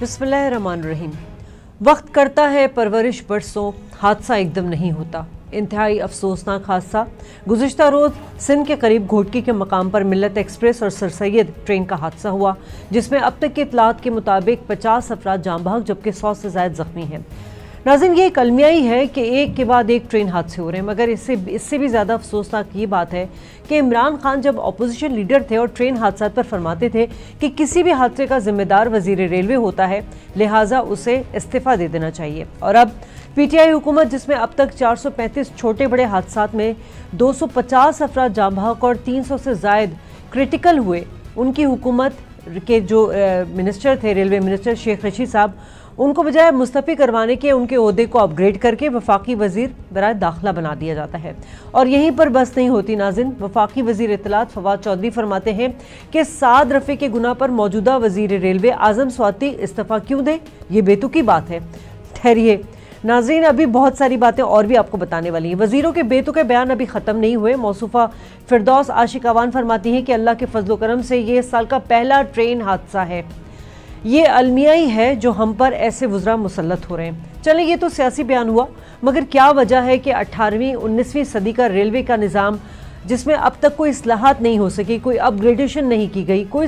बिस्मिल्लाहिर्रहमानिर्रहीम। वक्त करता है परवरिश बरसों, हादसा एकदम नहीं होता। इंतहाई अफसोसनाक हादसा गुज़िश्ता रोज़ सिंध के करीब घोटकी के मकाम पर मिल्लत एक्सप्रेस और सर सैयद ट्रेन का हादसा हुआ, जिसमें अब तक की इतलात के मुताबिक 50 अफराद जाँ बहक जबकि 100 से ज़ायद ज़ख्मी हैं। नाज़रीन, ये एक अलमिया ही है कि एक के बाद एक ट्रेन हादसे हो रहे हैं, मगर इससे भी ज़्यादा अफसोसनाक ये बात है कि इमरान खान जब अपोजिशन लीडर थे और ट्रेन हादसा पर फरमाते थे कि किसी भी हादसे का जिम्मेदार वज़ीर रेलवे होता है, लिहाजा उसे इस्तीफ़ा दे देना चाहिए। और अब PTI हुकूमत, जिसमें अब तक 435 छोटे बड़े हादसा में 250 अफराद जाँ बहक और 300 से ज़ायद क्रिटिकल हुए, उनकी हुकूमत के जो मिनिस्टर थे, रेलवे मिनिस्टर शेख रशीद साहब, उनको बजाय मुस्तफ़ी करवाने के उनके ओहदे को अपग्रेड करके वफाकी वज़ीर बराए दाखिला बना दिया जाता है। और यहीं पर बस नहीं होती नाज़रीन, वफाकी वज़ीर इत्तलात फवाद चौधरी फरमाते हैं कि साद रफ़े के गुनाह पर मौजूदा वज़ीर रेलवे आज़म स्वाति इस्तीफ़ा क्यों दें, ये बेतुकी बात है। ठहरिए नाज़रीन, अभी बहुत सारी बातें और भी आपको बताने वाली हैं। वज़ीरों के बेतुके बयान अभी ख़त्म नहीं हुए। मौसूफ़ा फिरदौस आशिक अवान फरमाती हैं कि अल्लाह के फजल करम से ये इस साल का पहला ट्रेन हादसा है। ये अलमिया ही है जो हम पर ऐसे वज़रा मुसल्लत हो रहे हैं। चलें, ये तो सियासी बयान हुआ, मगर क्या वजह है कि 18वीं 19वीं सदी का रेलवे का निज़ाम, जिसमें अब तक कोई इस्लाहात नहीं हो सकी, कोई अपग्रेडेशन नहीं की गई, कोई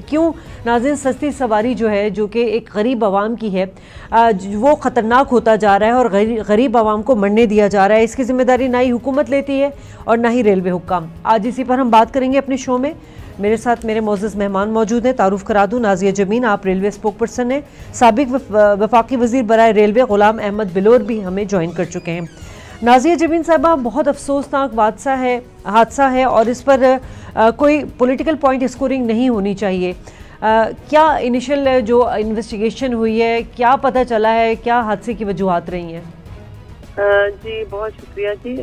क्यों नाज़रीन सस्ती सवारी जो है, जो कि एक गरीब आवाम की है, वो ख़तरनाक होता जा रहा है और गरीब आवाम को मरने दिया जा रहा है। इसकी ज़िम्मेदारी ना ही हुकूमत लेती है और ना ही रेलवे हुक्काम। आज इसी पर हम बात करेंगे अपने शो में। मेरे साथ मेरे मोअज़्ज़ज़ मेहमान मौजूद हैं। तारुफ करा दूँ, नाज़िया जमीन, आप रेलवे स्पोक पर्सन हैं। साबिक वफाकी वज़ीर बराए रेलवे ग़ुलाम अहमद बिलोर भी हमें ज्वाइन कर चुके हैं। नाज़िया जमीन साहबा, बहुत अफसोसनाक हादसा है और इस पर कोई पॉलिटिकल पॉइंट स्कोरिंग नहीं होनी चाहिए। क्या इनिशियल जो इन्वेस्टिगेशन हुई है, क्या पता चला है, क्या हादसे की वजूहात रही हैं? जी बहुत शुक्रिया जी।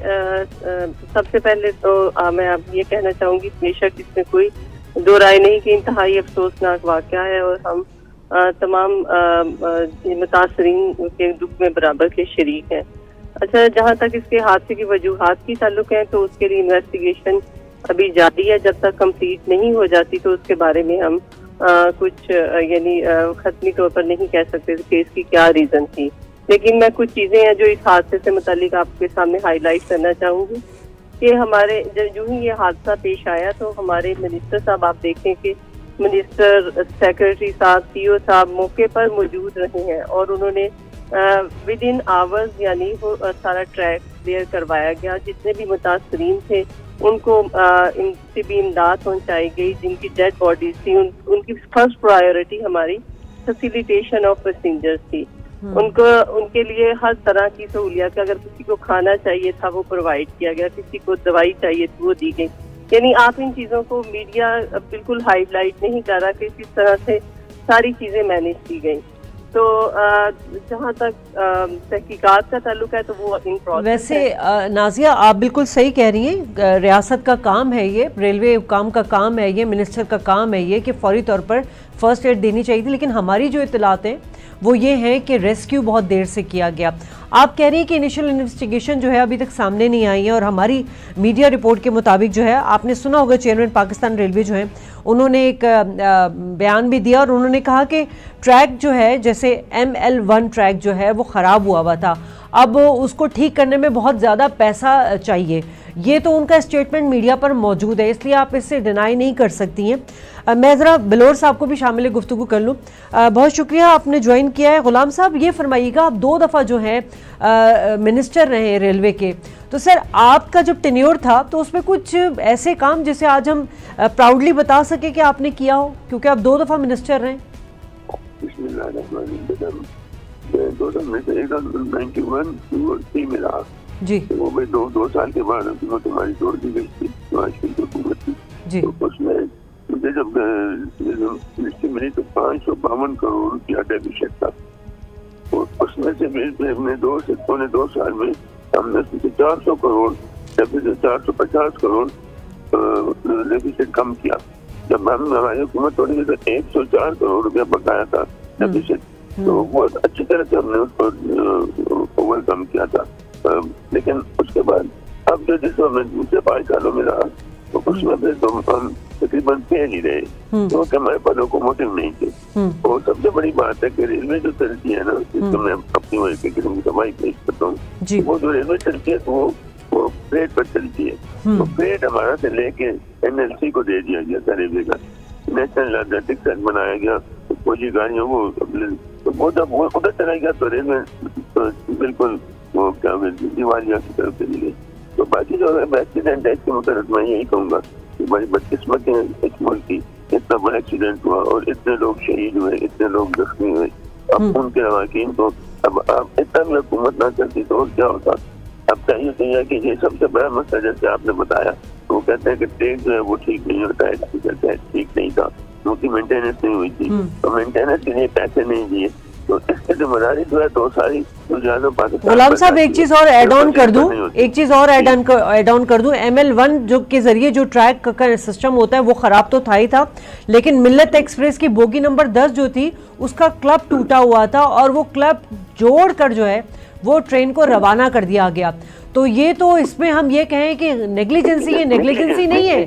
सबसे पहले तो मैं अब ये कहना चाहूँगी, बेशक इसमें कोई दो राय नहीं कि इंतहाई अफसोसनाक वाक़या है और हम तमाम मुतासरीन के दुख में बराबर के शरीक हैं। अच्छा, जहाँ तक इसके हादसे की वजूहात की ताल्लुक है तो उसके लिए इन्वेस्टिगेशन अभी जारी है। जब तक कंप्लीट नहीं हो जाती तो उसके बारे में हम कुछ यानी खत्मी तौर पर नहीं कह सकते कि इसकी क्या रीज़न थी, लेकिन मैं कुछ चीज़ें हैं जो इस हादसे से मुतालिक आपके सामने हाईलाइट करना चाहूँगी कि हमारे जो ही ये हादसा पेश आया तो हमारे मिनिस्टर साहब, आप देखें कि मिनिस्टर, सेक्रेटरी साहब, CO साहब मौके पर मौजूद रहे हैं और उन्होंने विद इन आवर्स यानी वो सारा ट्रैक क्लियर करवाया गया। जितने भी मुतासरीन थे उनको इनसे इमदाद पहुँचाई गई। जिनकी डेड बॉडीज थी उनकी फर्स्ट प्रायोरिटी हमारी फैसिलिटेशन ऑफ पैसेंजर्स थी। उनके लिए हर तरह की सहूलियत, अगर किसी को खाना चाहिए था वो प्रोवाइड किया गया, किसी को दवाई चाहिए थी वो दी गई। यानी आप इन चीज़ों को मीडिया बिल्कुल हाईलाइट नहीं कर रहा कि किस तरह से सारी चीज़ें मैनेज की गई। तो जहाँ तक तहकीकात का ताल्लुक है तो वो इन प्रोसेस। वैसे नाज़िया, आप बिल्कुल सही कह रही हैं। रियासत का काम है ये, रेलवे हुक्काम का काम है ये, मिनिस्टर का काम है ये कि फौरी तौर पर फर्स्ट एड देनी चाहिए थी। लेकिन हमारी जो इत्तलात हैं वो ये है कि रेस्क्यू बहुत देर से किया गया। आप कह रही हैं कि इनिशियल इन्वेस्टिगेशन जो है अभी तक सामने नहीं आई है और हमारी मीडिया रिपोर्ट के मुताबिक जो है, आपने सुना होगा चेयरमैन पाकिस्तान रेलवे जो है उन्होंने एक बयान भी दिया और उन्होंने कहा कि ट्रैक जो है, जैसे ML1 ट्रैक जो है वो ख़राब हुआ था, अब उसको ठीक करने में बहुत ज़्यादा पैसा चाहिए। ये तो उनका स्टेटमेंट मीडिया पर मौजूद है, इसलिए आप इससे डिनाई नहीं कर सकती हैं। मैं ज़रा बिलोर साहब को भी शामिल गुफ्तगू कर लूँ। बहुत शुक्रिया, आपने ज्वाइन किया है। ग़ुलाम साहब, ये फरमाइएगा, आप 2 दफ़ा जो है मिनिस्टर रहे रेलवे के, तो सर आपका जब टेन्योर था तो उसमें कुछ ऐसे काम जिसे आज हम प्राउडली बता सके कि आपने किया हो, क्योंकि आप 2 दफ़ा मिनिस्टर रहे? जी, वो भी दो साल के बाद तुम्हारी छोड़ दी गई थी हुकूमत थी। तो उसमें मुझे जब मिली तो 552 करोड़ की डेफिसिट था। तो उसमें से हमने 2 से पौने 2 साल में हमने 400 करोड़ डेफिसिट, 450 करोड़ डेफिसिट कम किया। जब हमारी हुकूमत थोड़ी तो 104 करोड़ रुपया बकाया था डेफिसिट। तो बहुत अच्छी तरह से हमने उसको ओवरकम किया था। लेकिन उसके बाद अब जो जिस मुझे 5 सालों में रहा तो उसमें फिर तकरीबन फेल ही रहे, क्योंकि हमारे पास लोकोमोटिव नहीं थे। और सबसे बड़ी बात है कि रेलवे जो चलती है ना, जिसको मैं अपनी वजह की दवाई पेश करता हूँ, वो जो रेलवे चलती है वो फ्रेट पर चलती है। तो फ्रेट हमारा से लेके NLC को दे दिया गया था, रेलवे का नेशनल एथलेटिक्स एक्ट बनाया गया, तो फौजी गाड़ियों को वो जब उधर चला गया तो रेलवे तो बिल्कुल वो क्या दिवालिया की तरफ चली गई। तो बाकी जो एक्सीडेंट है इसके मुताबिक मैं यही कहूँगा कि बड़ी बदकिस्मत है इस मुल्क की, इतना बड़ा एक्सीडेंट हुआ और इतने लोग शहीद हुए, इतने लोग जख्मी हुए। अब उनके रवाकीन को अब इतना भी हुकूमत ना करती तो क्या होता। अब चाहिए तो यह कि ये सबसे बड़ा मसला जैसे आपने बताया, तो वो कहते हैं कि ट्रेन जो है वो ठीक नहीं होता है, कहते हैं ठीक नहीं था क्योंकि मेंटेनेंस नहीं हुई थी, तो मेंटेनेंस के लिए पैसे नहीं दिए, तो इसकी जिम्मेदारी जो है तो सारी गुलाम साहब एक चीज और ऐड ऑन कर दूं, ML1 जो के जरिए जो ट्रैक का सिस्टम होता है वो खराब तो था ही था, लेकिन मिल्लत एक्सप्रेस की बोगी नंबर 10 जो थी उसका क्लब टूटा हुआ था और वो क्लब जोड़कर जो है वो ट्रेन को रवाना कर दिया गया। तो ये तो इसमें हम ये कहें कि नेग्लिजेंसी, ये नेग्लिजेंसी नहीं है,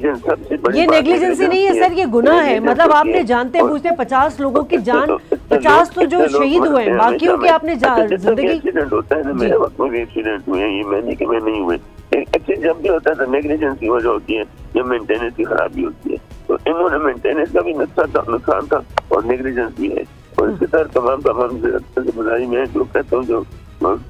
ये नेग्लिजेंसी नहीं है सर, ये गुनाह है। मतलब आपने जानते बूझते 50 लोगों की जान, 50 तो जो शहीद हुए हैं, बाकियों की आपने जिंदगी एक्सीडेंट होता है ना, मेरे वक्त में भी एक्सीडेंट हुए हैं, ये मैंने कि मैं नहीं हुए। एक्सीडेंट जब भी होता है तो नेग्लिजेंस की वजह होती है, जब मेंटेनेंस की खराबी होती है। तो इन्होंने मेंटेनेंस का भी नुकसान था और नेग्लिजेंस भी है, और इसके तहत तमाम जिम्मेदारी में जो कहता हूँ जो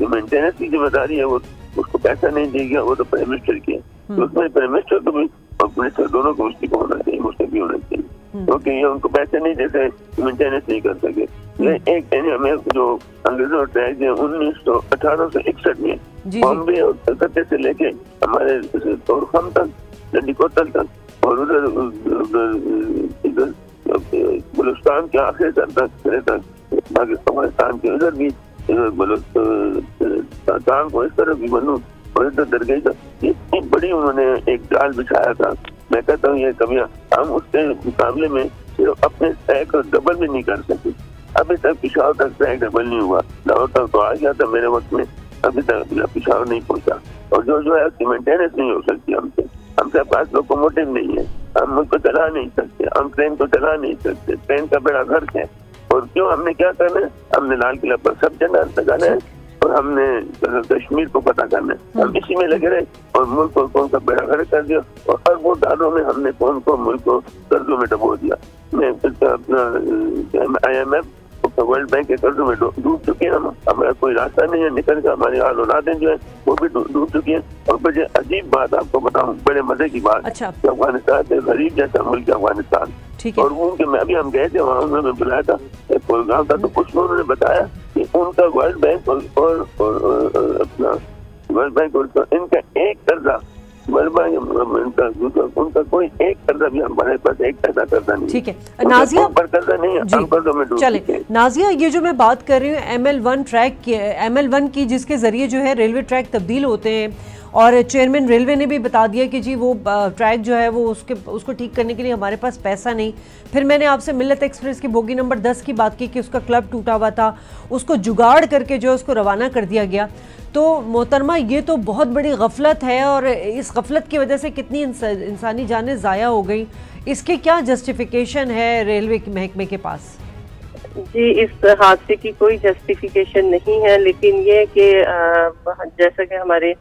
मेंटेनेंस की जिम्मेदारी है वो उसको पैसा नहीं दिया गया, वो तो प्राइम मिनिस्टर की है, तो उसमें प्राइम मिनिस्टर को भी और मिनिस्टर दोनों को उसकी को होना चाहिए, उससे भी होना चाहिए, क्योंकि ये उनको पैसे नहीं देते, मेंटेनेंस नहीं कर सके। एक हमें जो अंग्रेजों ट्रैक है 1861 में बॉम्बे और कलकत्ते से लेके हमारे तोरखम तक, चंडीकोटल तक और उधर बलूचिस्तान के आखिर तक पाकिस्तान के उधर भी बलूचिस्तान को इस तरफ भी बनू और इधर दरगाह तक इतनी बड़ी उन्होंने एक जाल बिछाया था। मैं कहता हूँ ये कभी हम उसके मुकाबले में सिर्फ अपने ट्रैक को डबल भी नहीं कर सके। अभी तक पिशावर तक ट्रैक डबल नहीं हुआ, लाहौर तक तो आ गया था मेरे वक्त में, अभी तक पिशावर नहीं पहुंचा। और जो है उसकी मेंटेनेंस नहीं हो सकती हमसे पास लोकोमोटिव नहीं है, हम उसको चला नहीं सकते, हम ट्रेन को चला नहीं सकते, ट्रेन का बेड़ा गर्क है। और क्यों हमने क्या करना है, हमने लाल किला पर सब जगह लगाना है और हमने कश्मीर को पता करना है, हम इसी में लगे रहे और मुल्क को कौन सा बेड़ा गर्क कर दिया और अरबों डॉलरों में हमने कौन को मुल्क को कर्जों में डबो दिया। मैं अपना IMF वर्ल्ड बैंक के कर्जों में डूब चुके हैं हम, हमारा कोई रास्ता नहीं है निकल का, हमारी औलादें जो है वो भी डूब चुकी हैं। और मुझे अजीब बात आपको बताऊं, बड़े मजे की बात, अफगानिस्तान से गरीब जैसा मुल्क अफगानिस्तान, और उनके में अभी हम गए थे वहाँ, उन्होंने बुलाया था प्रोग्राम था, तो कुछ उन्होंने बताया कि उनका वर्ल्ड बैंक और अपना वर्ल्ड बैंक और इनका एक कर्जा उनका कोई एक कर्जा भी हमारे पास एक पैसा कर्जा नहीं। ठीक है नाजिया, पर कर्जा नहीं है, चले नाजिया, ये जो मैं बात कर रही हूँ ML1 ट्रैक की, ML1 की जिसके जरिए जो है रेलवे ट्रैक तब्दील होते हैं और चेयरमैन रेलवे ने भी बता दिया कि जी वो ट्रैक जो है वो उसको ठीक करने के लिए हमारे पास पैसा नहीं। फिर मैंने आपसे मिल्लत एक्सप्रेस की बोगी नंबर 10 की बात की कि उसका क्लब टूटा हुआ था, उसको जुगाड़ करके जो उसको रवाना कर दिया गया। तो मोहतरमा ये तो बहुत बड़ी गफलत है और इस गफलत की वजह से कितनी इंसानी जानें ज़ाया हो गई, इसके क्या जस्टिफिकेशन है रेलवे के महकमे के पास? जी इस हादसे की कोई जस्टिफिकेशन नहीं है, लेकिन ये कि जैसा कि हमारे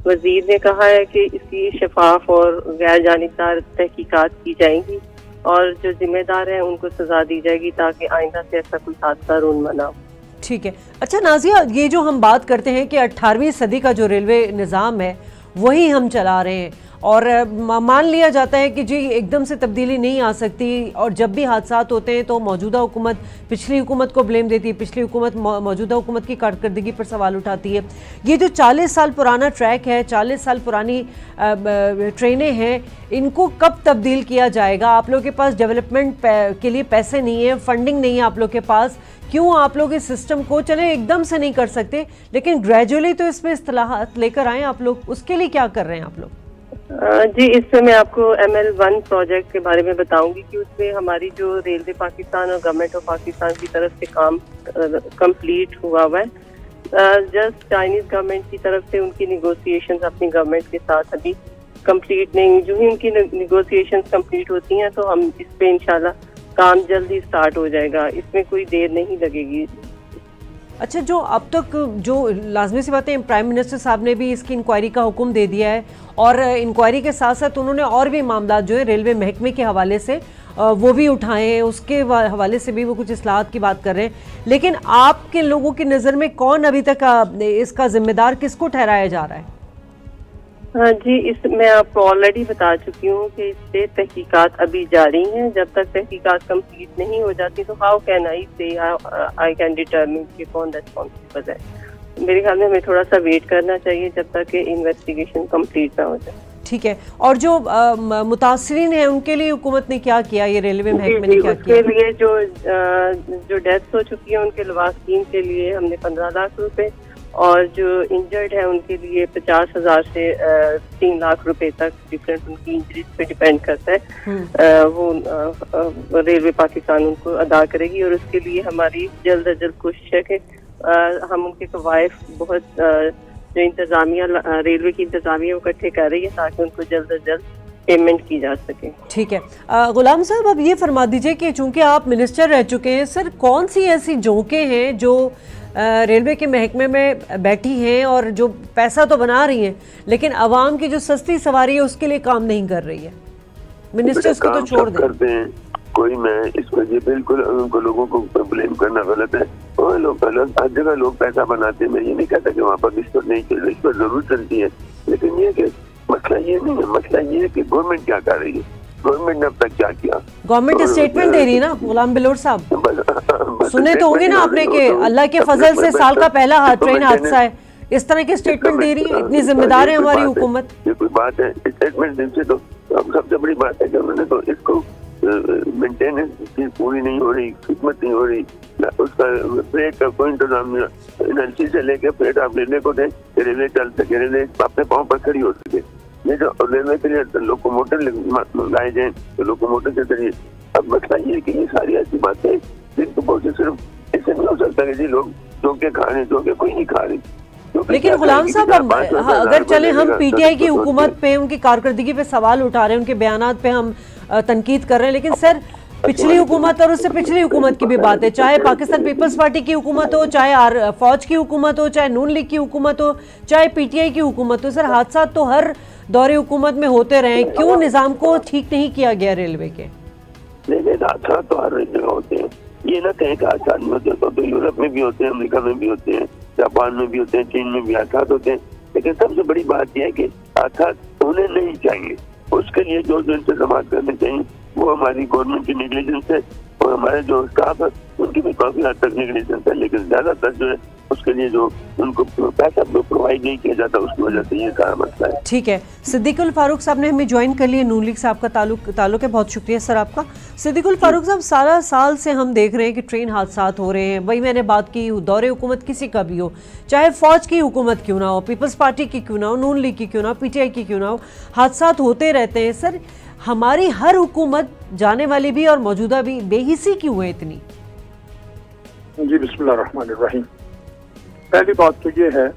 वजीर ने कहा है कि इसकी शफाफ और गैर जानिबदार तहकीकात की जाएंगी और जो जिम्मेदार हैं उनको सजा दी जाएगी ताकि आइंदा से ऐसा कोई हादसा रूनमा ना हो। ठीक है। अच्छा नाजिया, ये जो हम बात करते हैं कि 18वीं सदी का जो रेलवे निज़ाम है वही हम चला रहे हैं और मान लिया जाता है कि जी एकदम से तब्दीली नहीं आ सकती और जब भी हादसात होते हैं तो मौजूदा हुकूमत पिछली हुकूमत को ब्लेम देती है, पिछली हुकूमत मौजूदा हुकूमत की कारकर्दगी पर सवाल उठाती है। ये जो 40 साल पुराना ट्रैक है, 40 साल पुरानी ट्रेनें हैं, इनको कब तब्दील किया जाएगा? आप लोग के पास डेवलपमेंट के लिए पैसे नहीं है, फंडिंग नहीं है आप लोग के पास, क्यों आप लोग इस सिस्टम को चले एकदम से नहीं कर सकते लेकिन ग्रेजुअली तो इसमें इस्तिलाहात लेकर आए आप लोग, उसके लिए क्या कर रहे हैं आप लोग? जी इसमें मैं आपको ML1 प्रोजेक्ट के बारे में बताऊंगी कि उसमें हमारी जो रेलवे पाकिस्तान और गवर्नमेंट ऑफ पाकिस्तान की तरफ से काम कंप्लीट हुआ है। जस्ट चाइनीज गवर्नमेंट की तरफ से उनकी निगोशिएशंस अपनी गवर्नमेंट के साथ अभी कंप्लीट नहीं, जो ही उनकी नेगोशिएशंस कंप्लीट होती हैं तो हम इस पे इंशाल्लाह काम जल्दी स्टार्ट हो जाएगा, इसमें कोई देर नहीं लगेगी। अच्छा, जो अब तक जो लाजमी सी बात है, प्राइम मिनिस्टर साहब ने भी इसकी इंक्वायरी का हुक्म दे दिया है और इंक्वायरी के साथ साथ उन्होंने और भी मामला जो है रेलवे महकमे के हवाले से वो भी उठाए हैं, उसके हवाले से भी वो कुछ इस्लाहात की बात कर रहे हैं। लेकिन आपके लोगों की नज़र में कौन अभी तक इसका जिम्मेदार किसको ठहराया जा रहा है? हाँ जी, मैं आपको ऑलरेडी बता चुकी हूँ कि इस पे तहकीकात अभी जारी हैं। जब तक तहकीकात कंप्लीट नहीं हो जाती तो हाउ कैन आई से आई कैन डिटरमिन कि कौन रिस्पॉन्सिबल है। मेरे ख्याल में हमें थोड़ा सा वेट करना चाहिए जब तक कि इन्वेस्टिगेशन कंप्लीट ना हो जाए। ठीक है। और जो मुतासरीन है उनके लिए हुकूमत ने क्या किया, ये रेलवे महकमे ने क्या किया? उसके लिए जो डेथ हो चुकी है उनके लवासकीन के लिए हमने 15 लाख रुपए और जो इंजर्ड है उनके लिए 50,000 से 3 लाख रुपए तक, डिफरेंट उनकी इंजरीज पे डिपेंड करता है, वो रेलवे पाकिस्तान उनको अदा करेगी। और उसके लिए हमारी जल्द अज जल्द कोशिश है कि हम उनके कवायफ बहुत जो इंतजामिया रेलवे की इंतजामिया वो इकट्ठे कर रही है ताकि उनको जल्द अज जल्द पेमेंट की जा सके। ठीक है। गुलाम साहब, अब ये फरमा दीजिए कि चूंकि आप मिनिस्टर रह चुके हैं, सर कौन सी ऐसी जोंकें हैं जो रेलवे के महकमे में बैठी हैं और जो पैसा तो बना रही हैं लेकिन आवाम की जो सस्ती सवारी है उसके लिए काम नहीं कर रही है? मिनिस्टर्स को तो छोड़ दें, कोई मैं इसमें ये बिल्कुल उनको लोगों को ब्लेम करना गलत है। और लोग हर जगह लोग पैसा बनाते हैं, मैं ये नहीं कहता कि वहाँ पर रिश्वत नहीं चल रही, रिश्वत जरूर चलती है, लेकिन ये कि मसला ये नहीं है, मसला ये है कि गवर्नमेंट क्या कर रही है, गवर्नमेंट ने अब तक क्या किया। गवर्नमेंट स्टेटमेंट दे रही है ना गुलाम बिलोर साहब, सुने तो होंगे ना आपने कि अल्लाह के फजल से साल का पहला ट्रेन हादसा है, इस तरह के स्टेटमेंट दे रही है। इतनी जिम्मेदार है हमारी हुकूमत। ये कोई बात है? स्टेटमेंट देने से तो सबसे बड़ी बात है कि उन्होंने तो इसको मेंटेनेंस की पूरी नहीं हो रही, खिदमत नहीं हो रही, उसका फ्रेट का कोई इंतजाम नहीं, एनएलसी से लेके फ्रेट आप रेलवे को दें, रेलवे चल सके, रेलवे अपने पाँव पर खड़ी हो सके। ये जो रेलवे के लिए लोकोमोटर मंगाए जाए तो लोकोमोटर के जरिए। अब मसला ये है कि ये सारी ऐसी बातें जिनको बहुत सिर्फ ऐसे नहीं हो सकता कि जी लोग जो के खा रहे, जो के कोई नहीं खा रहे। लेकिन गुलाम साहब, अगर चले हम पीटीआई की हुकूमत पे, उनकी कारकर्दगी पे सवाल उठा रहे हैं, उनके बयानात पे हम तनकीद कर रहे हैं, लेकिन सर पिछली हुकूमत और उससे पिछली हुकूमत की भी बात है, चाहे पाकिस्तान पीपल्स पार्टी की हुकूमत हो, चाहे फौज की हुकूमत हो, चाहे नून लीग की हुकूमत हो, चाहे पीटीआई की हुकूमत हो, सर हादसा तो हर दौरे हुकूमत में होते रहे, क्यों निज़ाम को ठीक नहीं किया गया रेलवे के? हादसा तो हर जगह होते हैं, ये ना कहें कि हादसा नहीं होते, तो यूरोप में भी होते हैं, अमेरिका में भी होते हैं, जापान में भी होते हैं, चीन में भी हादसा होते हैं। लेकिन सबसे बड़ी बात यह है कि हादसा होने नहीं चाहिए, उसके लिए जो इंतजाम करने चाहिए वो हमारी गवर्नमेंट की नेग्लिजेंस है और हमारे जो स्टाफ है उनकी भी काफी हद तक नेग्लिजेंस है, लेकिन ज्यादातर जो है उसके लिए जो उनको पैसा प्रोवाइड नहीं किया जाता उसकी वजह से ये सारा मसला है। ठीक है। सिद्दीकुल फारूक साहब ने हमें ज्वाइन कर लिए, नून लीग साहब का ताल्लुक है, बहुत शुक्रिया सर आपका। सिद्दीकुल फारूक साहब, सारा साल से हम देख रहे हैं कि ट्रेन हादसा हो रहे हैं, वही मैंने बात की, दौरे हुकूमत किसी का भी हो, चाहे फौज की हुकूमत क्यों ना हो, पीपल्स पार्टी की क्यों ना हो, नून लीग की क्यों ना हो, पीटीआई की क्यों ना हो, हादसा होते रहते हैं। सर हमारी हर हुकूमत, जाने वाली भी और मौजूदा भी, बेहिसी क्यों है इतनी? जी बिस्मिल्लाहिर्रहमानिर्रहीम। पहली बात तो ये है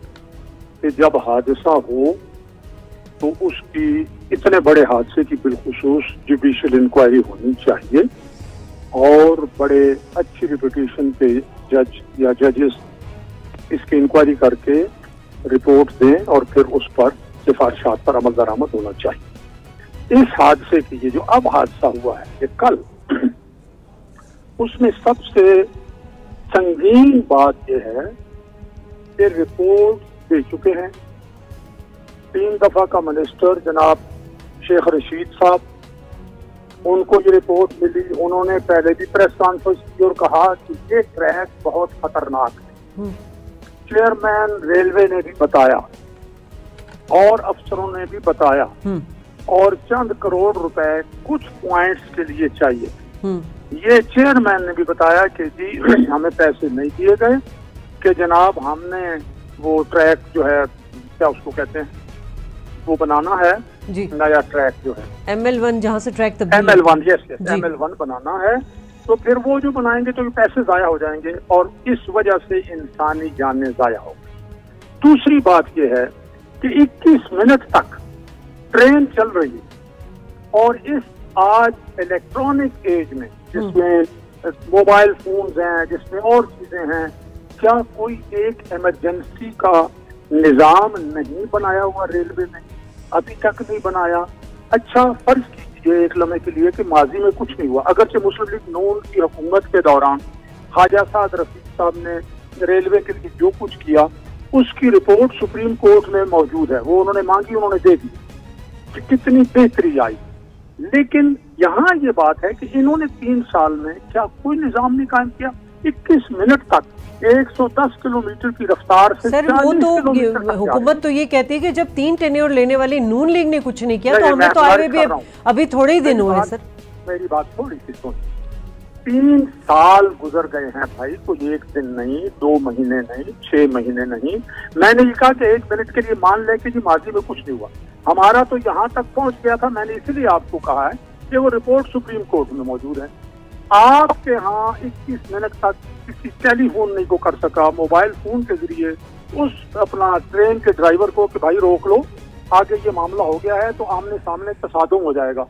कि जब हादसा हो तो उसकी, इतने बड़े हादसे की बिलखुसूस जुडिशियल इंक्वायरी होनी चाहिए और बड़े अच्छी रिपुटेशन पे जज या जजेस इसकी इंक्वायरी करके रिपोर्ट दें और फिर उस पर सिफारिशात पर अमल दरामद होना चाहिए। इस हादसे की, ये जो अब हादसा हुआ है ये कल, उसमें सबसे संगीन बात यह है कि रिपोर्ट दे चुके हैं 3 दफा का मिनिस्टर जनाब शेख रशीद साहब, उनको ये रिपोर्ट मिली, उन्होंने पहले भी प्रेस कॉन्फ्रेंस की और कहा कि ये ट्रैक बहुत खतरनाक है। चेयरमैन रेलवे ने भी बताया और अफसरों ने भी बताया और चंद करोड़ रुपए कुछ पॉइंट्स के लिए चाहिए। ये चेयरमैन ने भी बताया कि जी हमें पैसे नहीं दिए गए, कि जनाब हमने वो ट्रैक जो है, क्या उसको कहते हैं, वो बनाना है जी, नया ट्रैक जो है ML1, जहाँ से ट्रैक ML1, यस ML1 बनाना है, तो फिर वो जो बनाएंगे तो पैसे जाया हो जाएंगे और इस वजह से इंसानी जानें जाया हो। दूसरी बात ये है कि 21 मिनट तक ट्रेन चल रही है और इस आज इलेक्ट्रॉनिक एज में जिसमें मोबाइल फोन्स हैं, जिसमें और चीजें हैं, क्या कोई एक इमरजेंसी का निजाम नहीं बनाया हुआ रेलवे ने? अभी तक नहीं बनाया। अच्छा, फर्ज कीजिए एक लम्हे के लिए कि माजी में कुछ नहीं हुआ, अगरचे मुस्लिम लीग नून की हुकूमत के दौरान ख्वाजा साद रफीक साहब ने रेलवे के लिए जो कुछ किया उसकी रिपोर्ट सुप्रीम कोर्ट में मौजूद है, वो उन्होंने मांगी, उन्होंने दे दी कि कितनी बेहतरी आई। लेकिन यहाँ ये बात है कि इन्होंने 3 साल में क्या कोई निजाम नहीं कायम किया? 21 मिनट तक 110 किलोमीटर की रफ्तार से सर, वो तो हुकूमत तो ये कहती है कि जब 3 टेन्योर लेने वाली नून लीग ने कुछ नहीं किया, तो हमें तो आए भी अभी थोड़े ही दिन हुए सर। मेरी बात थोड़ी सी सुन, 3 साल गुजर गए हैं भाई, कोई 1 दिन नहीं, 2 महीने नहीं, 6 महीने नहीं। मैंने ये कहा कि 1 मिनट के लिए मान ले कि जी माजी में कुछ नहीं हुआ, हमारा तो यहाँ तक पहुँच गया था। मैंने इसलिए आपको कहा है कि वो रिपोर्ट सुप्रीम कोर्ट में मौजूद है। आपके यहाँ 21 मिनट तक किसी टेलीफोन नहीं को कर सका, मोबाइल फोन के जरिए उस अपना ट्रेन के ड्राइवर को कि भाई रोक लो, आगे ये मामला हो गया है, तो आमने सामने तसादुम हो जाएगा।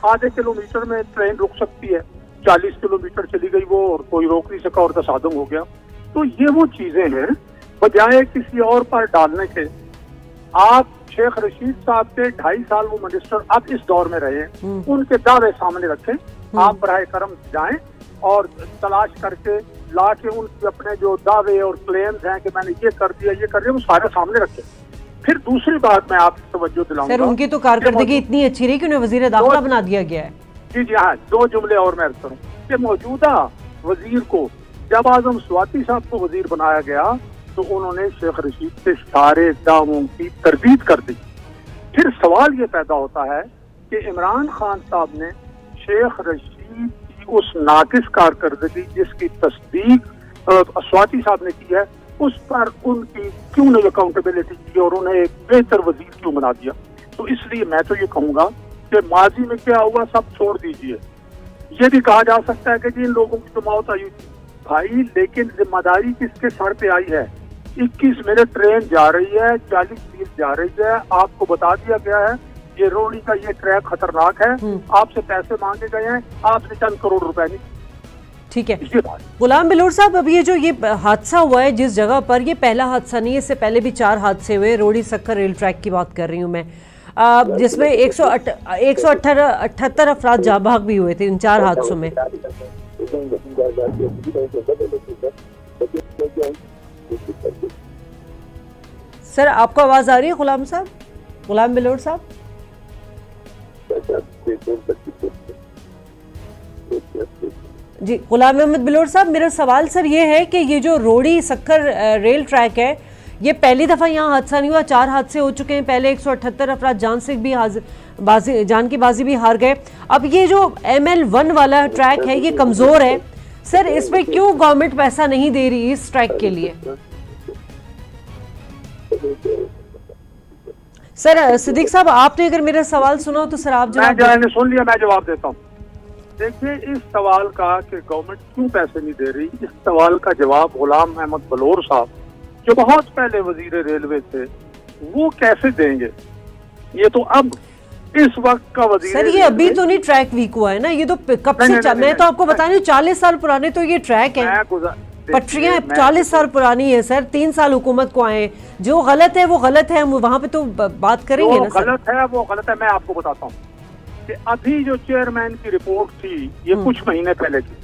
आधे किलोमीटर में ट्रेन रुक सकती है, 40 किलोमीटर चली गई वो और कोई रोक नहीं सका और तसादुम हो गया। तो ये वो चीजें हैं, बजाय किसी और पर डालने के। आप शेख रशीद साहब के 2.5 साल वो मिनिस्टर अब इस दौर में रहे, उनके दावे सामने रखें, आप बराए करम जाएं और तलाश करके ला के उनके अपने जो दावे और क्लेम्स हैं कि मैंने ये कर दिया, वो सारे सामने रखें। फिर दूसरी बात मैं आपको तवज्जो दिलाऊंगा, सर उनकी तो कारकर्दगी इतनी अच्छी रही कि उन्हें वजीर दाखिला बना दिया गया है। जी हाँ, 2 जुमले और मैं करूँ कि मौजूदा वजीर को जब आजम स्वाति साहब को वजीर बनाया गया तो उन्होंने शेख रशीद के सारे दावों की तरदीद कर दी। फिर सवाल ये पैदा होता है कि इमरान खान साहब ने शेख रशीद की उस नाकिस कारकर्दगी जिसकी तस्दीक स्वाति साहब ने की है, उस पर उनकी क्यों नहीं अकाउंटेबिलिटी की और उन्हें एक बेहतर वजीर क्यों बना दिया? तो इसलिए मैं तो ये कहूँगा कि माजी में क्या हुआ सब छोड़ दीजिए। ये भी कहा जा सकता है कि जिन लोगों की तो मौत आई भाई, लेकिन जिम्मेदारी किसके सर पे आई है? 21 मिनट ट्रेन जा रही है, 40 मील जा रही है, आपको बता दिया गया है ये रोड़ी का ये ट्रैक खतरनाक है, आपसे पैसे मांगे गए हैं, आपने चंद करोड़ रुपए नहीं। ठीक है गुलाम बिलोर साहब, अब ये जो ये हादसा हुआ है जिस जगह पर, ये पहला हादसा नहीं है, इससे पहले भी 4 हादसे हुए। रोड़ी सक्कर रेल ट्रैक की बात कर रही हूँ मैं, जिसमें 178 अफराद जाँ भाग भी हुए थे इन 4 हादसों में। सर आपको आवाज आ रही है गुलाम साहब, गुलाम बिलोर साहब? जी गुलाम अहमद बिलोर साहब, मेरा सवाल सर ये है कि ये जो रोड़ी सक्कर रेल ट्रैक है, ये पहली दफा यहाँ हादसा नहीं हुआ, 4 हादसे हो चुके हैं पहले। 178 अफराद जान से भी जान की बाजी भी हार गए। अब ये जो ML1 वाला ट्रैक है ये कमजोर है, सर इसमें क्यों गवर्नमेंट पैसा नहीं दे रही इस ट्रैक के लिए? सर सिद्दीक साहब, आपने अगर मेरा सवाल सुना तो सर आप जवाब। मैंने सुन लिया, मैं जवाब देता हूँ। देखिए, इस सवाल का कि गवर्नमेंट क्यों पैसे नहीं दे रही, इस सवाल का जवाब गुलाम अहमद बलोर साहब जो बहुत पहले वजीर रेलवे थे वो कैसे देंगे? ये तो अब इस वक्त का वजीर सर, ये अभी तो नहीं ट्रैक वीक हुआ है ना, ये तो कब से, मैं तो आपको बता रही हूँ 40 साल पुराने तो ये ट्रैक है, पटरियां 40 साल पुरानी है सर। 3 साल हुकूमत को आए, जो गलत है वो गलत है, हम वहाँ पे तो बात करेंगे ना। गलत है वो गलत है। मैं आपको बताता हूँ कि अभी जो चेयरमैन की रिपोर्ट थी ये कुछ महीने पहले की,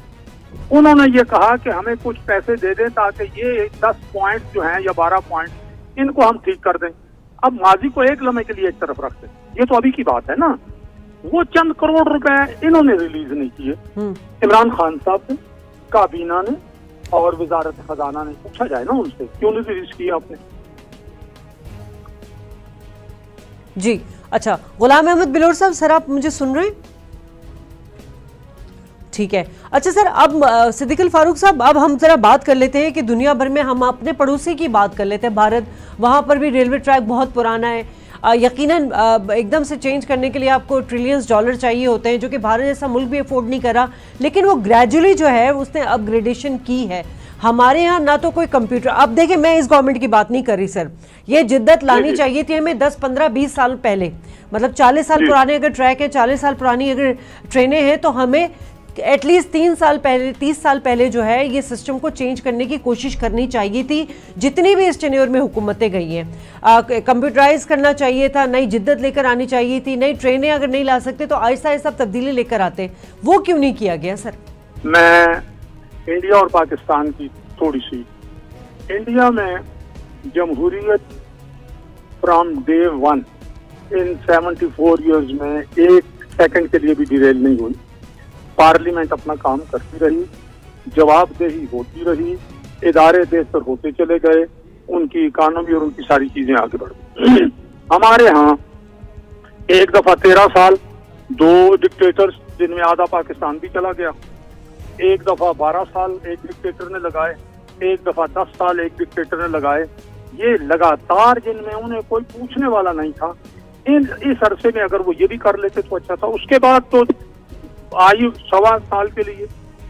उन्होंने ये कहा कि हमें कुछ पैसे दे दें ताकि ये 10 पॉइंट जो हैं या 12 पॉइंट इनको हम ठीक कर दें। अब माजी को एक लम्हे के लिए एक तरफ रख दें, ये तो अभी की बात है ना। वो चंद करोड़ रुपए इन्होंने रिलीज नहीं किए, इमरान खान साहब ने, काबीना ने और वजारत खजाना ने। पूछा जाए ना उनसे, क्यों नहीं रिलीज किया आपने? जी अच्छा, गुलाम अहमद बिलोर साहब, सर आप मुझे सुन रहे हैं? ठीक है। अच्छा सर, अब सिद्दीक फारूक साहब, अब हम जरा बात कर लेते हैं कि दुनिया भर में हम अपने पड़ोसी की बात कर लेते हैं, भारत। वहाँ पर भी रेलवे ट्रैक बहुत पुराना है, यकीनन एकदम से चेंज करने के लिए आपको ट्रिलियंस डॉलर चाहिए होते हैं, जो कि भारत जैसा मुल्क भी अफोर्ड नहीं कर रहा, लेकिन वो ग्रेजुअली जो है उसने अपग्रेडेशन की है। हमारे यहाँ ना तो कोई कंप्यूटर, अब देखिए मैं इस गवर्नमेंट की बात नहीं कर रही सर, ये जिद्दत लानी चाहिए थी हमें 10, 15, 20 साल पहले, मतलब 40 साल पुराने अगर ट्रैक है, 40 साल पुरानी अगर ट्रेनें हैं, तो हमें एटलीस्ट 3 साल पहले, 30 साल पहले जो है ये सिस्टम को चेंज करने की कोशिश करनी चाहिए थी, जितनी भी इस टेन्योर में हुकूमतें गई हैं। कंप्यूटराइज करना चाहिए था, नई जिद्दत लेकर आनी चाहिए थी, नई ट्रेनें अगर नहीं ला सकते तो आहिस्ता आहिस्ता तब्दीली लेकर आते, वो क्यों नहीं किया गया सर? मैं इंडिया और पाकिस्तान की थोड़ी सी, इंडिया में जमहूरियत from day one in 74 years में 1 सेकंड के लिए भी डिरेल नहीं हुई। पार्लियामेंट अपना काम करती रही, जवाबदेही होती रही, इदारे बेहतर होते चले गए, उनकी इकानमी और उनकी सारी चीजें आगे बढ़ गई। हमारे यहाँ एक दफा 13 साल 2 डिक्टेटर्स, जिनमें आधा पाकिस्तान भी चला गया, एक दफा 12 साल एक डिक्टेटर ने लगाए, एक दफा 10 साल एक डिक्टेटर ने लगाए। ये लगातार, जिनमें उन्हें कोई पूछने वाला नहीं था। इस अरसे में अगर वो ये भी कर लेते तो अच्छा था। उसके बाद तो आयु 1.25 साल के लिए,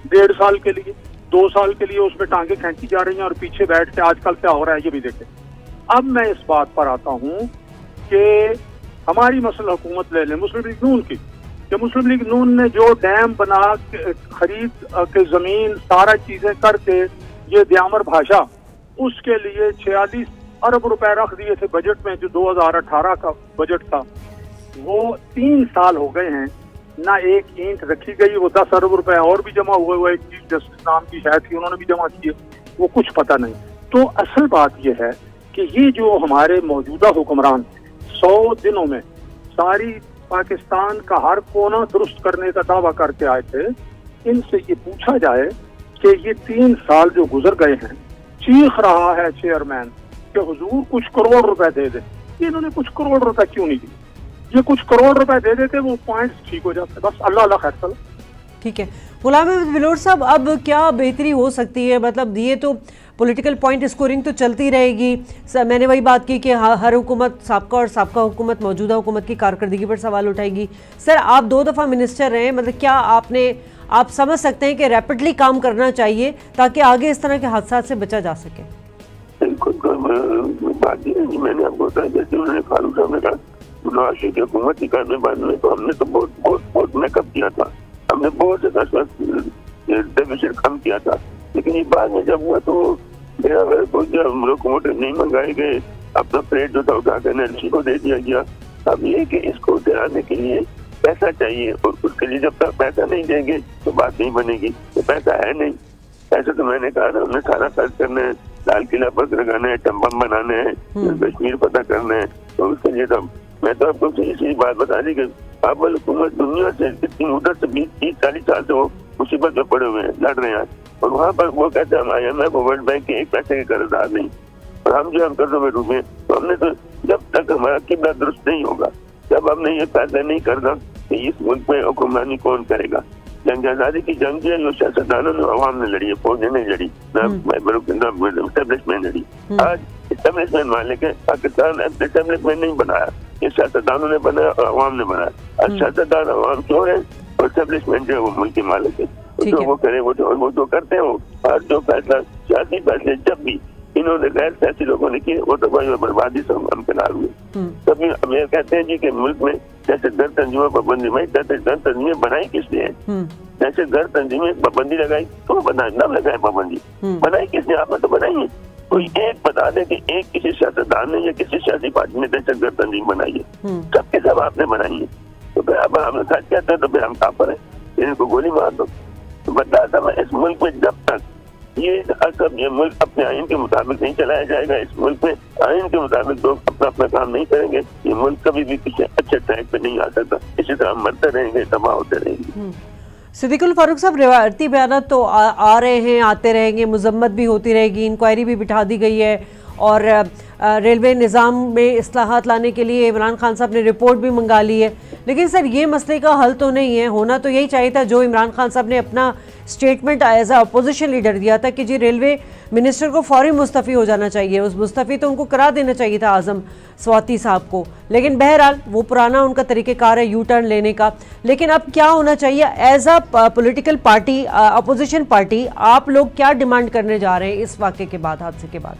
1.5 साल के लिए, 2 साल के लिए उसमें टांगे खींची जा रही हैं और पीछे बैठ के आजकल क्या हो रहा है ये भी देखें। अब मैं इस बात पर आता हूँ कि हमारी मसल हुकूमत ले लें मुस्लिम लीग नून की, कि मुस्लिम लीग नून ने जो डैम बना खरीद के जमीन सारा चीजें करके ये द्यामर भाषा, उसके लिए 46 अरब रुपए रख दिए थे बजट में, जो 2018 का बजट था। वो 3 साल हो गए हैं, ना एक ईंट रखी गई। वो 10 अरब रुपए और भी जमा हुए हुए, एक चीफ जस्टिस नाम की शायद थी, उन्होंने भी जमा किए, वो कुछ पता नहीं। तो असल बात यह है कि ये जो हमारे मौजूदा हुक्मरान 100 दिनों में सारी पाकिस्तान का हर कोना दुरुस्त करने का दावा करके आए थे, इनसे ये पूछा जाए कि ये 3 साल जो गुजर गए हैं, चीख रहा है चेयरमैन कि हुजूर कुछ करोड़ रुपए दे दे, इन्होंने कुछ करोड़ रुपए क्यों नहीं दिए? ये कुछ करोड़ रुपए दे देते, वो पॉइंट्स ठीक हो जाते। बस अल्लाह अल्लाह खैर चलो। ठीक है गुलाम अहमद बिलोर साहब, अब क्या बेहतरी हो सकती है? मतलब ये तो पॉलिटिकल पॉइंट स्कोरिंग तो चलती रहेगी। मैंने वही बात की कि हर हुकूमत साबका और साबका हुकूमत मौजूदा हुकूमत की कारकर्दगी पर सवाल उठाएगी। सर आप 2 दफ़ा मिनिस्टर रहे, मतलब क्या आप समझ सकते हैं कि रैपिडली काम करना चाहिए ताकि आगे इस तरह के हादसा से बचा जा सके? बात ये है, मैंने आपको बताया जैसे उन्होंने फारूक साहब ने कहा नवाज की हुकूमत ही करने बाद में, तो हमने तो बहुत मेकअप किया था, हमने बहुत ज्यादा डेफिसिट कम किया था। लेकिन ये बाद में जब हुआ तो लोकोमोटिव नहीं मंगाए गए, अपना फ्रेट जो था उठाकर एनएलसी को दे दिया गया। अब ये कि इसको चलाने के लिए पैसा चाहिए, और उसके लिए जब तक पैसा नहीं देंगे तो बात नहीं बनेगी। तो पैसा है नहीं, पैसा तो मैंने कहा था हमने सारा खर्च करना है, लाल किला पर लगाना है, टम्बम बनाने हैं, कश्मीर पता करना है। तो उसके लिए तो मैं तो आपको इसी बात बता दी कि काबुल हुकूमत दुनिया से कितनी मुद्दत से 20-40 साल से वो मुसीबत में पड़े हुए हैं, लड़ रहे हैं। और वहाँ पर वो कहते हैं हम IMF और वर्ल्ड बैंक के एक पैसे के कर्जदार नहीं, और हम जो हम कर्जों में डूबे। तो हमने तो जब तक हमारा किबला दुरुस्त नहीं होगा, जब हमने ये फैसला नहीं करना कि इस मुल्क में हुक्मरानी कौन करेगा। जंग आजादी की जंग जो है सियासतदानों ने, अवाम ने लड़ी है, फौजें नहीं लड़ी, एस्टेब्लिशमेंट लड़ी। आज एस्टेब्लिशमेंट मान लेके पाकिस्तान एस्टेब्लिशमेंट नहीं बनाया, ये सियासतदानों ने बनाया और अवाम ने बनाया। आज सियासतदान अवाम क्यों है और एस्टेब्लिशमेंट जो है वो मुल्क के मालिक है। जो वो करे वो जो करते हैं, वो हर जो फैसला सियासी फैसले जब भी इन्होंने गैर सियासी लोगों ने किए वो तो बर्बादी से हम किनार हुए। तभी अब ये कहते हैं जी कि मुल्क में जैसे दर तंजीमों पाबंदी, भाई दर तंजीमें बनाई किसने है? जैसे दर तंजीमें पाबंदी लगाई तो न लगाए पाबंदी, बनाई किसने? आपने तो बनाई है। कोई एक बता दे कि एक किसी सियासतदान ने या किसी सियासी पार्टी ने दहशत गर्द तंजीम बनाई है? सबके सब आपने बनाई है। तो फिर अब हम सच कहते हैं तो फिर हम काफिर हैं, इनको गोली मार दो। तो बता था मैं, इस मुल्क में जब तक ये मुल्क अपने आइन के मुताबिक नहीं चलाया जाएगा, इस मुल्क में आइन के मुताबिक लोग अपना काम नहीं करेंगे, ये मुल्क कभी भी किसी अच्छे ट्रैक पे नहीं आ सकता। इसी तरह मरते रहेंगे, तबाह होते रहेंगे। सिद्दीकुल फारूक साहब, रिवायती बयान तो आ रहे हैं, आते रहेंगे, मजम्मत भी होती रहेगी, इंक्वायरी भी बिठा दी गई है और रेलवे निज़ाम में इस्लाहात लाने के लिए इमरान खान साहब ने रिपोर्ट भी मंगा ली है। लेकिन सर ये मसले का हल तो नहीं है, होना तो यही चाहिए था जो इमरान खान साहब ने अपना statement as a opposition leader दिया था कि जी रेलवे मिनिस्टर को फौरी मुस्तफ़ी हो जाना चाहिए, उस मुस्तफ़ी तो उनको करा देना चाहिए था आज़म स्वाति साहब को। लेकिन बहरहाल वो पुराना उनका तरीक़ेकार है यू टर्न लेने का। लेकिन अब क्या होना चाहिए as a political party, opposition party, आप लोग क्या डिमांड करने जा रहे हैं इस वाक़े के बाद, हादसे के बाद?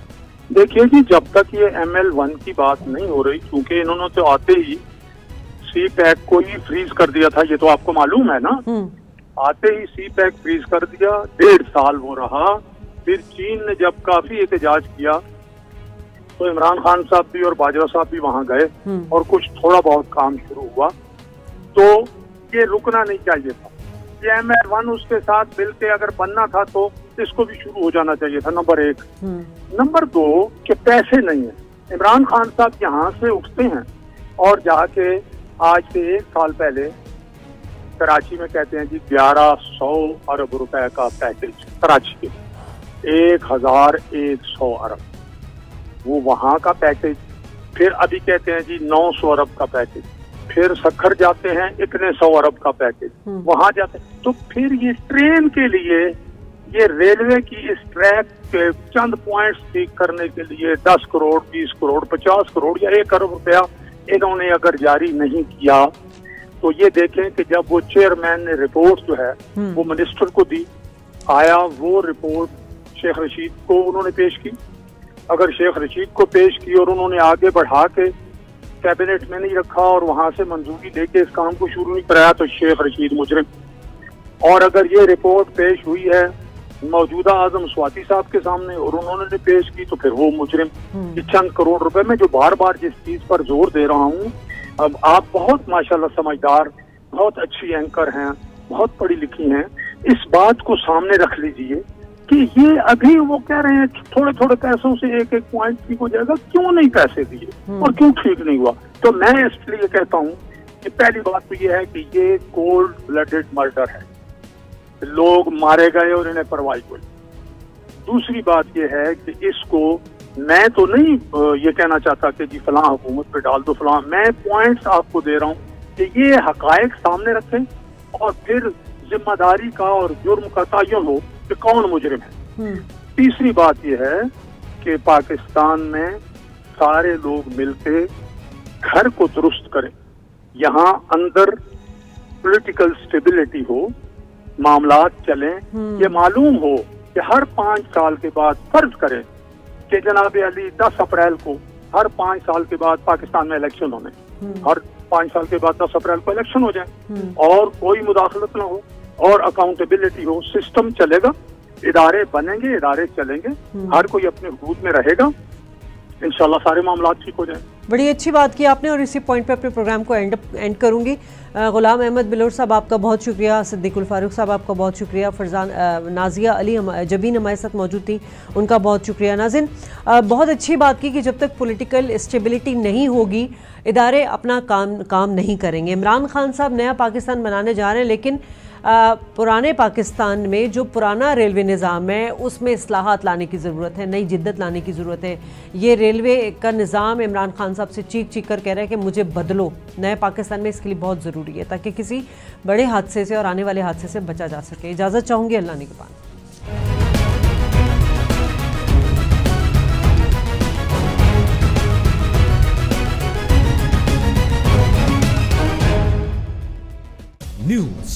देखिए जी, जब तक ये ML1 की बात नहीं हो रही, क्योंकि इन्होंने तो आते ही सी पैक को ही फ्रीज कर दिया था, ये तो आपको मालूम है ना। आते ही सी पैक फ्रीज कर दिया, 1.5 साल वो रहा। फिर चीन ने जब काफी एहतजाज किया तो इमरान खान साहब भी और बाजवा साहब भी वहां गए और कुछ थोड़ा बहुत काम शुरू हुआ। तो ये रुकना नहीं चाहिए था, ये ML1 उसके साथ मिलकर अगर बनना था तो इसको भी शुरू हो जाना चाहिए था, नंबर 1। नंबर 2 कि पैसे नहीं है। इमरान खान साहब यहाँ से उठते हैं और जाके आज से 1 साल पहले कराची में कहते हैं जी 1100 अरब रुपए का पैकेज, कराची के 1100 अरब, वो वहां का पैकेज। फिर अभी कहते हैं जी 900 अरब का पैकेज, फिर सखर जाते हैं इतने 100 अरब का पैकेज, वहां जाते हैं। तो फिर ये ट्रेन के लिए, ये रेलवे की इस ट्रैक के चंद पॉइंट्स ठीक करने के लिए 10 करोड़, 20 करोड़, 50 करोड़ या 1 अरब रुपया इन्होंने अगर जारी नहीं किया तो ये देखें कि जब वो चेयरमैन ने रिपोर्ट जो है वो मिनिस्टर को दी, आया वो रिपोर्ट शेख रशीद को उन्होंने पेश की। अगर शेख रशीद को पेश की और उन्होंने आगे बढ़ा के कैबिनेट में नहीं रखा और वहां से मंजूरी लेके इस काम को शुरू नहीं कराया तो शेख रशीद मुजरिम। और अगर ये रिपोर्ट पेश हुई है मौजूदा आजम स्वाति साहब के सामने और उन्होंने पेश की तो फिर वो मुजरिम। ये चंद करोड़ रुपए में जो बार बार जिस चीज पर जोर दे रहा हूँ, अब आप बहुत माशाल्लाह समझदार, बहुत अच्छी एंकर हैं, बहुत पढ़ी लिखी हैं, इस बात को सामने रख लीजिए कि ये अभी वो कह रहे हैं थोड़े थोड़े पैसों से 1-1 पॉइंट ठीक हो जाएगा, क्यों नहीं पैसे दिए और क्यों ठीक नहीं हुआ। तो मैं इसलिए कहता हूँ कि पहली बात तो ये है कि ये कोल्ड ब्लडेड मर्डर है, लोग मारे गए और इन्हें परवाह कोई। दूसरी बात यह है कि इसको मैं तो नहीं ये कहना चाहता कि जी फलां हुकूमत पे डाल दो फलां, मैं पॉइंट्स आपको दे रहा हूँ कि ये हकायक सामने रखें और फिर जिम्मेदारी का और जुर्म का तयन हो कि कौन मुजरिम है। तीसरी बात यह है कि पाकिस्तान में सारे लोग मिलके घर को दुरुस्त करें, यहाँ अंदर पॉलिटिकल स्टेबिलिटी हो, मामलात चलें। ये मालूम हो कि हर 5 साल के बाद फर्ज करें कि जनाब अली 10 अप्रैल को हर 5 साल के बाद पाकिस्तान में इलेक्शन होने, हर 5 साल के बाद 10 अप्रैल को इलेक्शन हो जाए और कोई मुदाखलत ना हो और अकाउंटेबिलिटी हो, सिस्टम चलेगा, इदारे बनेंगे, इदारे चलेंगे, हर कोई अपने हुदूद में रहेगा, इंशाल्लाह सारे मामला ठीक हो जाए। बड़ी अच्छी बात की आपने और इसी पॉइंट पे अपने प्रोग्राम को एंड करूंगी। गुलाम अहमद बिलोर साहब आपका बहुत शुक्रिया, सिद्दीकुल फारूक साहब आपका बहुत शुक्रिया, फरजान नाजिया अली जबीन हमारे साथ मौजूद थी, उनका बहुत शुक्रिया। नाज़रीन, बहुत अच्छी बात की कि जब तक पॉलिटिकल स्टेबिलिटी नहीं होगी इदारे अपना काम नहीं करेंगे। इमरान खान साहब नया पाकिस्तान बनाने जा रहे हैं, लेकिन पुराने पाकिस्तान में जो पुराना रेलवे निज़ाम है उसमें इस्लाहात लाने की ज़रूरत है, नई जिद्दत लाने की ज़रूरत है। ये रेलवे का निज़ाम इमरान खान साहब से चीख कर कह रहा है कि मुझे बदलो, नए पाकिस्तान में इसके लिए बहुत ज़रूरी है ताकि किसी बड़े हादसे से और आने वाले हादसे से बचा जा सके। इजाज़त चाहूँगी, अल्लाह निगहबान। News,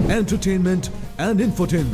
entertainment and infotainment.